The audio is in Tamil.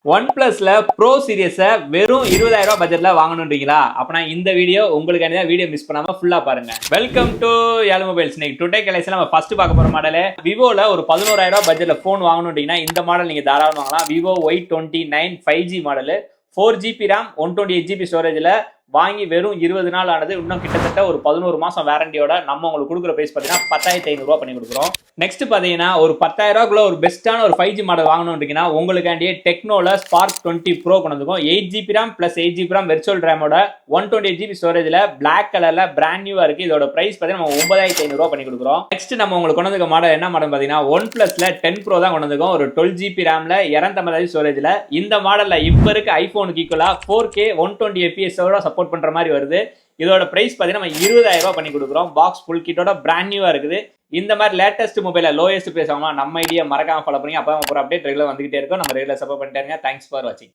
OnePlusல ப்ரோ சீரிஸை வெறும் 20,000 பட்ஜெட்ல வாங்கணுன்றீங்களா? அப்பனா இந்த வீடியோ உங்களுக்கு வீடியோ மிஸ் பண்ணாம ஃபுல்லா பாருங்க. Welcome to Yazh mobiles. இன்னைக்கு டுடே கலெக்ஷன்ல நம்ம ஃபர்ஸ்ட் பார்க்க போற மாடல் விவோல ஒரு 11,000 பட்ஜெட்ல போன் வாங்கணுன்றீங்கன்னா இந்த மாடல் நீங்க தாராளமா வாங்கலாம். Vivo Y29 5G model 4GB RAM 128GB ஸ்டோரேஜ்ல வாங்கி வெறும் 20 நாள் ஆனது. இன்னும் கிட்டத்தட்ட ஒரு 11 மாசம் வாரண்டியோட நம்ம உங்களுக்கு கொடுக்குற பிரைஸ் பார்த்தீங்கன்னா 10,500 பண்ணி கொடுக்குறோம். நெக்ஸ்ட் பார்த்தீங்கன்னா ஒரு 10,000 ஒரு பெஸ்ட்டான ஒரு 5G மாடல் வாங்கணுன்றீங்கன்னா உங்களுக்காண்டியே டெக்னோல ஸ்பார்க் 20 ப்ரோ கொண்டு வந்துக்கும். 8GB RAM plus 8GB RAM virtual ரேமோட 128GB ஸ்டோரேஜ்ல பிளாக் கலர்ல பிராண்ட் நியூவா இருக்கு. இதோட பிரைஸ் பார்த்தீங்கன்னா நம்ம 9,500 பண்ணி கொடுக்குறோம். நெக்ஸ்ட் நம்ம உங்களுக்கு கொண்டு வந்த மாடல் என்ன மாடல் பார்த்தீங்கன்னா OnePlusல 10 Pro தான் கொண்டு வந்துக்கும். ஒரு 12GB RAM 250 ஸ்டோரேஜ்ல இந்த மாடல்ல இப்ப இருக்க ஐபோனுக்கு ஈக்குவலா 4K 120fps சப்போர்ட் பண்ற மாதிரி வருது. இதோட பிரைஸ் பார்த்தீங்கன்னா நம்ம 20,000 பண்ணி கொடுக்குறோம். பாக்ஸ் ஃபுல் கிட்டோட பிராண்ட் நியூவா இருக்குது. இந்த மாதிரி லேட்டஸ்ட் மொபைல லோயஸ்ட் பிரைஸ் வாங்கலாம். நம்ம ஐடியா மறக்காம ஃபாலோ பண்ணி அப்போ ஒரு அப்டேட் ரெகுலர் வந்துகிட்டே இருக்கும். நம்ம ரெகுலர் சப்போர்ட் பண்ணிட்டே இருங்க. தேங்க்ஸ் ஃபார் வாட்சிங்.